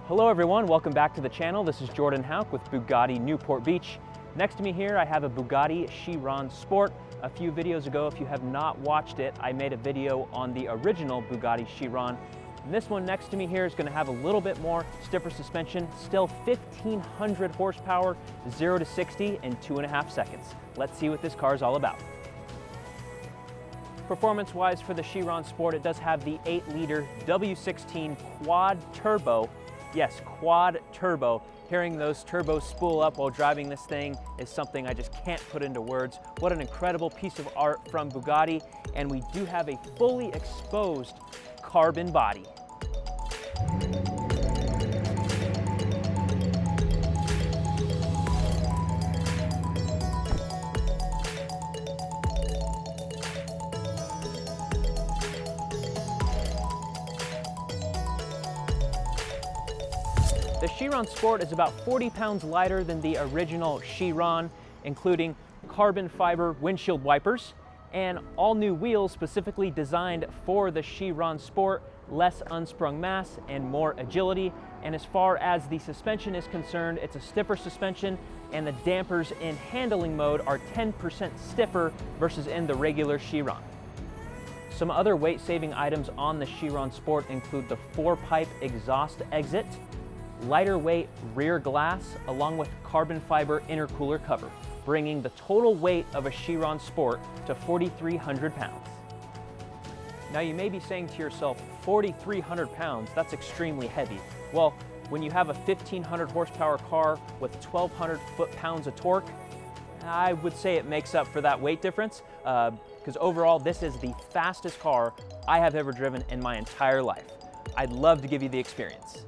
Hello everyone, welcome back to the channel. This is Jordan Hauk with Bugatti Newport Beach. Next to me here I have a Bugatti Chiron Sport. A few videos ago, if you have not watched it, I made a video on the original Bugatti Chiron. And this one next to me here is going to have a little bit more stiffer suspension, still 1500 horsepower, 0 to 60 in 2.5 seconds. Let's see what this car is all about. Performance-wise for the Chiron Sport, it does have the 8-liter W16 quad turbo. Yes, quad turbo. Hearing those turbos spool up while driving this thing is something I just can't put into words. What an incredible piece of art from Bugatti. And we do have a fully exposed carbon body. The Chiron Sport is about 40 pounds lighter than the original Chiron, including carbon fiber windshield wipers and all new wheels specifically designed for the Chiron Sport, less unsprung mass and more agility. And as far as the suspension is concerned, it's a stiffer suspension, and the dampers in handling mode are 10% stiffer versus in the regular Chiron. Some other weight-saving items on the Chiron Sport include the 4-pipe exhaust exit, lighter weight rear glass, along with carbon fiber intercooler cover, bringing the total weight of a Chiron Sport to 4,300 pounds. Now you may be saying to yourself, 4,300 pounds, that's extremely heavy. Well, when you have a 1,500 horsepower car with 1,200 foot-pounds of torque, I would say it makes up for that weight difference, because overall this is the fastest car I have ever driven in my entire life. I'd love to give you the experience.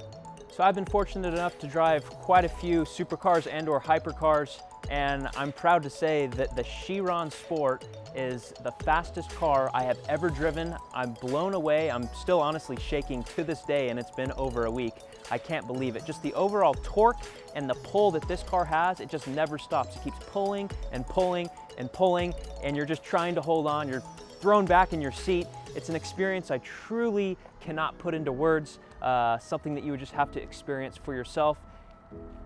So I've been fortunate enough to drive quite a few supercars and or hypercars, and I'm proud to say that the Chiron Sport is the fastest car I have ever driven. I'm blown away. I'm still honestly shaking to this day, and it's been over a week. I can't believe it. Just the overall torque and the pull that this car has, it just never stops. It keeps pulling and pulling and pulling, and you're just trying to hold on. You're thrown back in your seat. It's an experience I truly cannot put into words, something that you would just have to experience for yourself.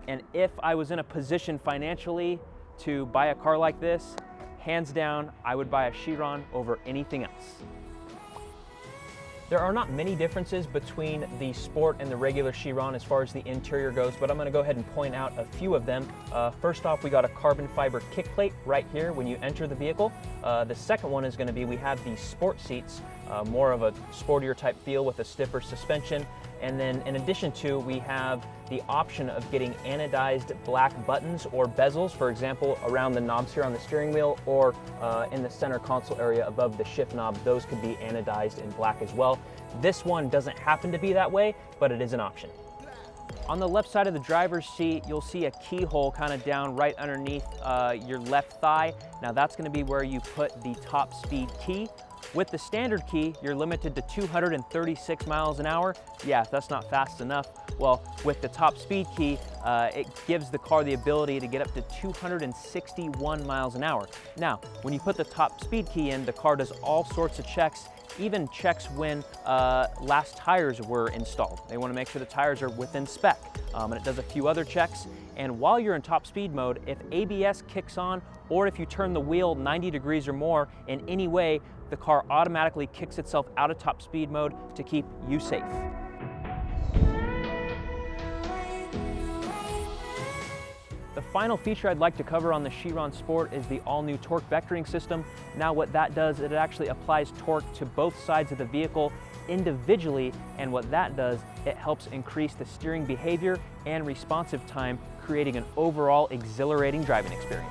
And if I was in a position financially to buy a car like this, hands down, I would buy a Chiron over anything else. There are not many differences between the Sport and the regular Chiron as far as the interior goes, but I'm going to go ahead and point out a few of them. First off, we got a carbon fiber kick plate right here when you enter the vehicle. The second one is going to be, we have the sport seats, more of a sportier type feel with a stiffer suspension. And then in addition to, we have the option of getting anodized black buttons or bezels, for example, around the knobs here on the steering wheel, or in the center console area above the shift knob. Those could be anodized in black as well. This one doesn't happen to be that way, but it is an option. On the left side of the driver's seat, you'll see a keyhole kind of down right underneath your left thigh. Now that's going to be where you put the top speed key. With the standard key, you're limited to 236 miles an hour. Yeah, that's not fast enough. Well, with the top speed key, it gives the car the ability to get up to 261 miles an hour. Now, when you put the top speed key in, the car does all sorts of checks, even checks when last tires were installed. They want to make sure the tires are within spec, and it does a few other checks. And while you're in top speed mode, if ABS kicks on, or if you turn the wheel 90 degrees or more in any way, the car automatically kicks itself out of top speed mode to keep you safe. The final feature I'd like to cover on the Chiron Sport is the all-new torque vectoring system. Now what that does, it actually applies torque to both sides of the vehicle individually, and what that does, it helps increase the steering behavior and responsive time, creating an overall exhilarating driving experience.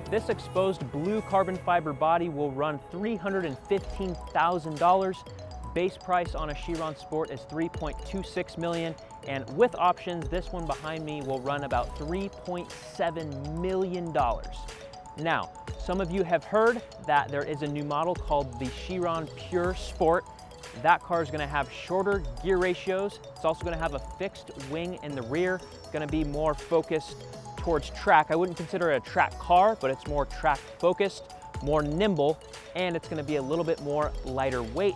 This exposed blue carbon fiber body will run $315,000. Base price on a Chiron Sport is $3.26 million, and with options, this one behind me will run about $3.7 million. Now, some of you have heard that there is a new model called the Chiron Pure Sport. That car is going to have shorter gear ratios. It's also going to have a fixed wing in the rear. It's going to be more focused towards track. I wouldn't consider it a track car, but it's more track focused, more nimble, and it's gonna be a little bit more lighter weight.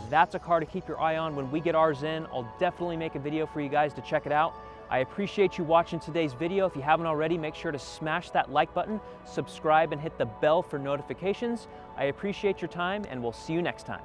That's a car to keep your eye on when we get ours in. I'll definitely make a video for you guys to check it out. I appreciate you watching today's video. If you haven't already, make sure to smash that like button, subscribe, and hit the bell for notifications. I appreciate your time, and we'll see you next time.